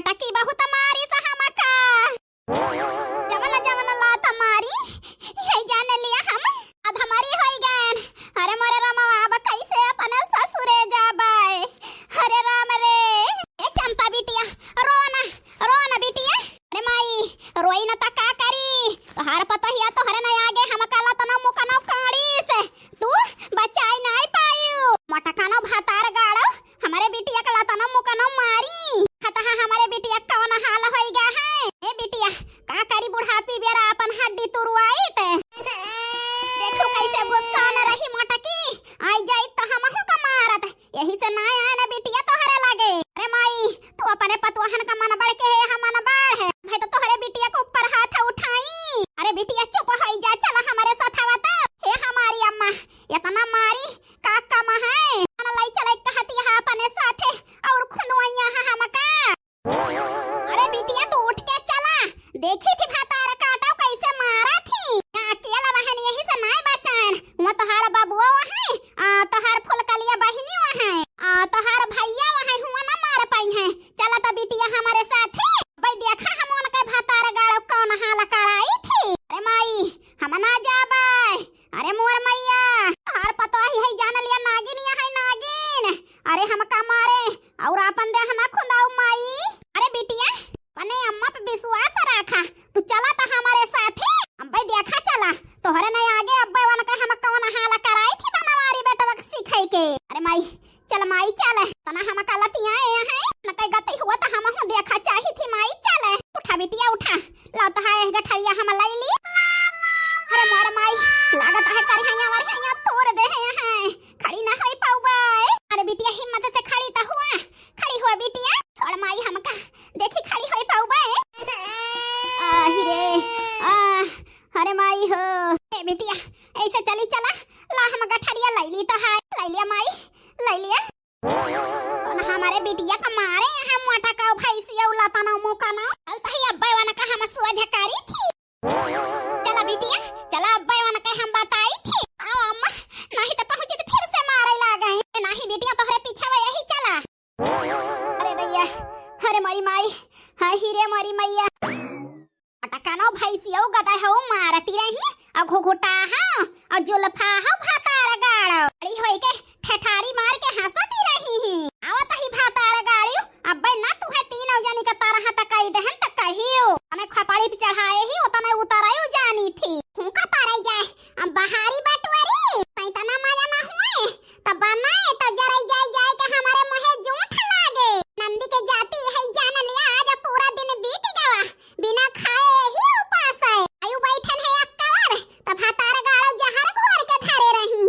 मोटकी बहुत मारी सहमका जवन जवन लात मारी है जान लिया हम अब हमारी होई गन। अरे मोरे रामा अब कैसे अपने ससुरे जाबाय। अरे राम रे ए चंपा बिटिया रोना रोना बिटिया। अरे माई रोई न त का करी तोहार पता हिया तोहरे न आगे हम काला तना मुकनो काड़ी से तू बचाई नहीं पायू। मोटकानो भातार गाड़ो हमारे बिटिया का तना मुकनो मारी खता हमारे बिटिया कौन हाल होई गा है। ए बिटिया का करी बुढ़ापी बेरा अपन हड्डी तुरवाई ते देखो कैसे गुस्सा न रही मोटकी आई जाई त हमहु का मारत यही से ना आए ना बिटिया तोहरे लागे। अरे माई तू अपने पतवाहन का मन बढ़ के है हम मन बढ़ है भाई तो तोहरे बिटिया को ऊपर हाथ उठाई। अरे बिटिया चुप होई जा चल हमारे साथ आवत हे हमारी अम्मा इतना मारी का कम है ना लाई चले कहती है अपने साथे और खुदवाइया है हमका। अरे बिटिया तू उठ के चला देखी थी भातार काटा कैसे मारा थी अकेला रहन यही से नहीं बचान वो तोहार बाबुआ वहां तोहार फुलकलिया बहिनी वहां तोहार भैया वहां हुआ ना मार पाई है। चला तो बिटिया हमारे साथ है भाई देखा हम उनके भातार गाड़ो कौन हाल कराई थी। अरे माई हम ना जाबाय। अरे मोर मैया तोहार पता ही है जान लिया नागिन है नागिन। अरे हम का मारे और अपन देह ना खुंदाऊ माई। अरे बिटिया पने अम्मा पे विश्वास रखा तू चला तो हमारे साथ है हम भाई देखा चला तोहरे नहीं आगे अब्बा वन का हम कौन हाल कराई थी बनवारी बेटवा के सिखाई के। अरे माई चल माई चल तना हम कलतिया है न कई गति हुआ तो हम हूं देखा चाही थी माई चल उठा बिटिया उठा ला तो है गठरिया हम लाई ली। अरे मोर माई लागत है कर हैया तोड़ दे है खड़ी ना होई पाऊबा। अरे बिटिया हिम्मत से खड़ी तो खड़ी हुआ बिटिया छोड़ माई हमका देखी खड़ी होई पाऊबा। आही रे अरे माई हो ए बिटिया ऐसे चली चला ला हम गठरिया लाई ली तो है लाई लिया माई लाई लिया तो हमारे बिटिया का मारे यहाँ मोटा का भैंसिया उलाता ना मुका ना चलता ही अब्बा वाला का हम सुआ झकारी थी। चला बिटिया चला अब्बा वाला का हम बताई थी आओ अम्मा नहीं तो पहुंचे तो फिर से मारे लागे नहीं बिटिया तोहरे पीछे वे यही चला। अरे दैया अरे मरी माई हां ही रे मरी मैया अटकानो भैंसिया गदा हो मारती रही और घोघोटा हां और जुल्फा हां भातार गाड़ो अड़ी होई के ठेठारी मार के हंसती रही ही आवत ही भातार गाड़ियो अब्बे ना तू है तीनों जानी का तरह तक कई दहन तक कहियो हमें खपाड़ी पे चढ़ाए ही उतना उतरायो जानी थी हुका पाराई जाए अब बहारी बटवरी सैतना मजा ना हुए तब बनाए तो जराई जाए के हमारे मुहे जूठ लागे नंदी के जाती है जान लिया आज पूरा दिन बीत गवा बिना खाए ही उपास है आयु बैठन है अक्कर तब भातार गाड़ो जहर घोर के धरे रही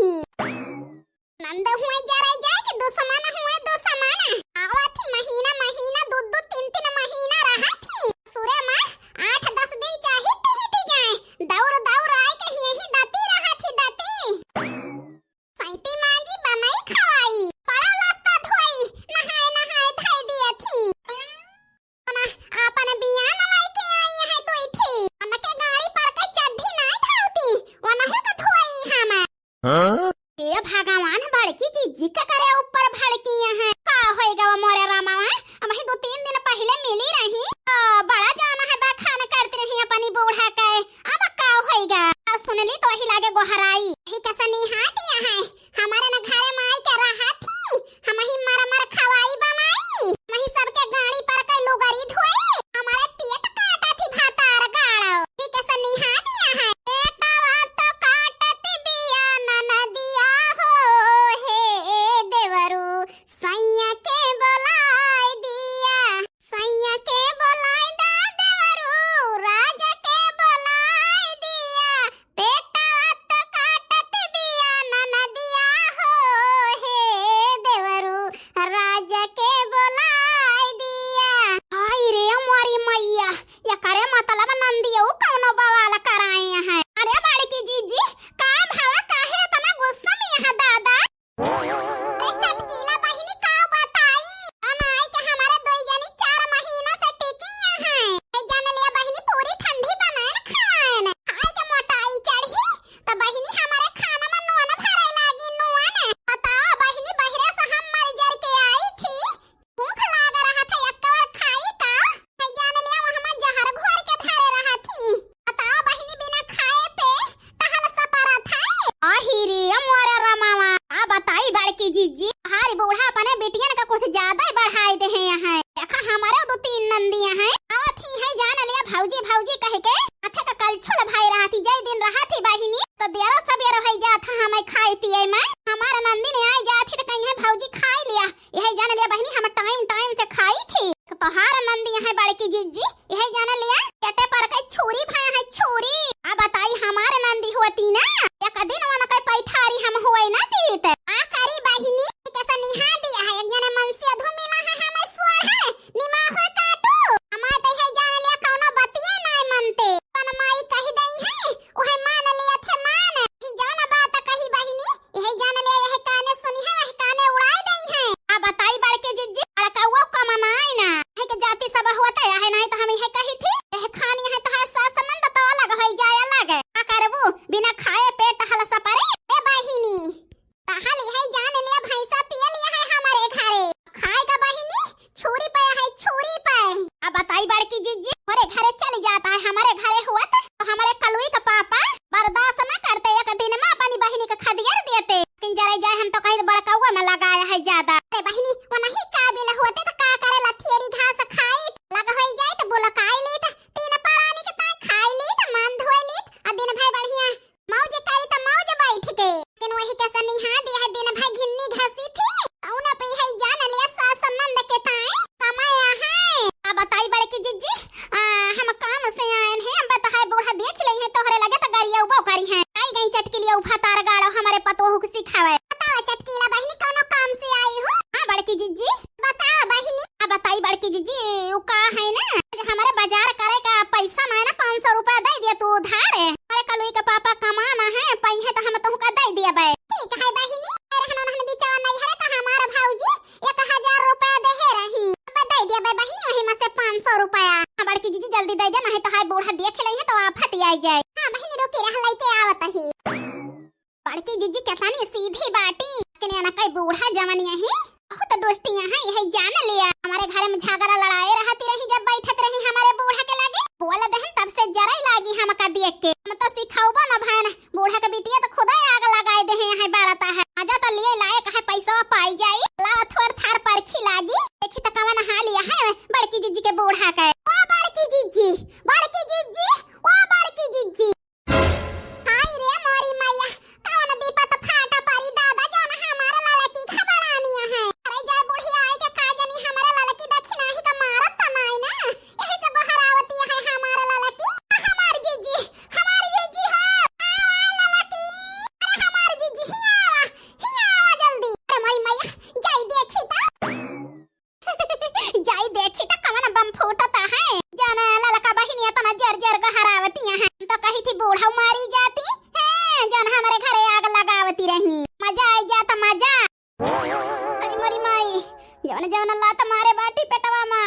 नंद हुए जराई जाए कि दुश्मन हुए दुश्मन आवत थी महीना महीना दो दो तीन तीन महीना रहा थी सुरे मां 8-10 दिन चाहे टिहिटी जाए दौड़ दौड़ आए के यही दाती रहा थी दाती सैती मांगी बनाई खवाई पड़ा लत्ता धोई नहाए धाई दिया थी ना आपन बिया नलाई के आई है तो थी अनके गाड़ी पर के चढ़ी नहीं धावती वनहु के धोई हम हां ए भगवान बड़की जीजी का करे ऊपर भड़की है का होएगा वो मोरे रामा हम ही 2-3 दिन पहले मिली रही बड़ा जाना है बा खाना करते रही अपनी बूढ़ा के अब का होएगा सुनली तो ही लागे गोहराई ही कसनी हाथिया है हमारे न घरे माई के रहा थी हम ही मर खवाई बनाई वही सबके गाड़ी पर के लुगारी धोई हमारे पेट काटा थी भातार गाड़ो ही कसनी हाथिया है पेटवा तो काटती बिया नदिया हो हे देवरू सैया के बोलाई दिया सैया के हमारे दो तीन नंदियां हैं आवत ही है जान लिया भौजी भौजी कह के अथे का कल छोल भाई रहा थी जय दिन रहा थी बहिनी तो देरो सबेरो है जा था हमें खाए पिए में हमारा नंदी ने आई जाती तो कहीं है भौजी खाई लिया यही जान लिया बहिनी हम टाइम टाइम से खाई थी तो तोहार नंदी है बड़की जीजी यही जान लिया चटे पर के छुरी भाई है छुरी अब बताई हमारे नंदी होती ना एक दिन वाला के पैठारी हम होए ना दीत आ करी बहिनी कैसा निहा दिया है एक जने मन से धुमिला है हमें स्वर है निमा हो काटू हमार तो है जान लिया कोनो बतिए नहीं मनते अपन माई कह दई है ओहे मान लिया थे मान ही जान बात कही बहिनी यही जान लिया यही काने सुनी है वही काने उड़ाई दई है आ बताई बड़के जिज्जी अड़का वो कमानाई ना है के जाति सब होता है नहीं तो हम यही कही थी यह खानी है तो है सासनंद तो अलग हो जाए अलग का करबू बिना खाए पेट हलसा परे ए बहिनी ताहल यही जान लिया भैंसा पिए लिया है हमारे घरे खाएगा बहिनी छुरी पे है छुरी पे अब बताई बड़की जीजी हमारे घरे चल जाता है हमारे घरे हुआ तो हमारे कलुई का पापा बर्दाश्त न करते एक दिन में अपनी बहिनी का खदियर देते लेकिन जरे जाए हम तो कहीं बड़का हुआ में लगाया है ज्यादा अरे बहिनी वो नहीं काबिल होते तो का करे लथेरी घास खाई लग हो जाए तो बोला खाई ली तो तीन परानी के ता खाई ली तो मन धोई ली आ दिन भाई बढ़िया मौज करी तो मौज बैठ के लेकिन वही कैसा निहा दिया है दिन भाई घिन्नी घसी थी औना पे है जान लिया सास नंद के ताई कमाया है अब बताई बड़की जीजी हम काम से आए हैं हम बताए बूढ़ा देख लई है तोहरे लगे तो गाड़िया उबो करी है आई गई चटकी लिया उफा तार गाड़ो हमारे पतोह को सिखावे बताओ चटकीला बहिनी कोनो काम से आई हो हां बड़की जीजी बताओ बहिनी अब बताई बड़की जीजी उ का है ना हमारे बाजार करे का पैसा ना 500 रुपया दे दिया तू उधार हमारे कलुई के पापा कमाना है पैसे तो हम तुमका दे दिया बे ठीक है बहिनी रहना रहना बिचारा नहीं है तो हमारा भौजी 1000 रुपया दे रही अब दे दिया बे बहिनी वही में से 500 रुपया बड़की जीजी जल्दी दे दे नहीं तो हाय बूढ़ा देख ले है तो आफत आई जाए हां बहिनी रोके रह लई के आवत ही बड़की जीजी कैसानी सीधी बाटी कने ना कई बूढ़ा जवानिया है बहुत दोस्तियां हैं यही जान लिया हमारे घर में झगड़ा लड़ाई रहती रही जब बैठत रही हमारे बूढ़ा के लगे बोल दहन तब से जरा ही लागी हमका देख के हम तो सिखाऊबा ना भान बूढ़ा के बिटिया तो खुदा आग लगाए दे हैं बारता है आजा तो लिए लायक है पैसा पाई जाई ला थोर थार परखी लागी देखी तो कवन हालिया है बड़की जीजी के बूढ़ा का ओ बड़की जीजी ओ बड़की जीजी हाय रे मोरी मैया कौन विपत फाटा पारी दादा जान हमारे लड़की खबरानिया है अरे जाय बुढ़िया आई के का जानी हमारे लड़की देखी नहीं का मारत तनाई ना यही से बहरावती है हमारे लड़की हमारी जीजी हो आवा लड़की अरे हमारी जीजी ही आवा जल्दी अरे मोरी मैया जाई देखी तो कवन बम फूटता है जाना लड़का बहिनी तना जर गहरावतियां हैं तो कही थी बूढ़ा मारी जाती है जान हमारे घरे आग लगावती रही मजा आई जाता मजा अरे मोरी माई जवन ला तुम्हारे बाटी पेटवा मा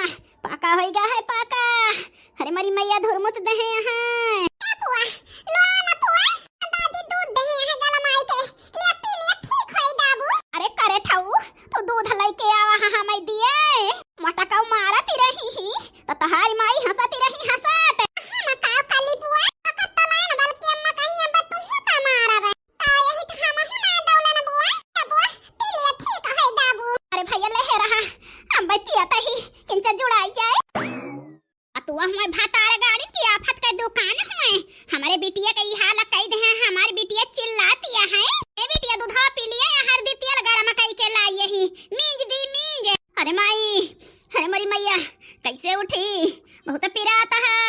पाका होइगा है पाका अरे मोरी मैया धुरमुस दहे हां क्या हुआ लो ना हुआ दादी दूध दहे है गला माई के ले पी ले ठीक होई दाबू अरे करे ठाऊ तो दूध लेके आवा हां मैं दिए मोटा का मारती रही ही तो तहारी माई हंसती रही हंसत हम का काली बुआ कत्ता लाइन बल्कि अम्मा कहीं अब तू हुता मारब ता यही तो हम हुना दौलन बुआ पी ले ठीक है दाबू अरे भैया ले रहा हम बतिया तही किंचा जुड़ाई जाए तू हमें भातार गाड़ी की आफत का दुकान है हमारे बिटिया का ये हाल कह दे हैं हमारी बिटिया चिल्लाती है ए बिटिया दूधा पी लिया हर दी तेल गरम कई के लाई यही मींज अरे माई अरे मरी मैया कैसे उठी बहुत पीड़ा आता है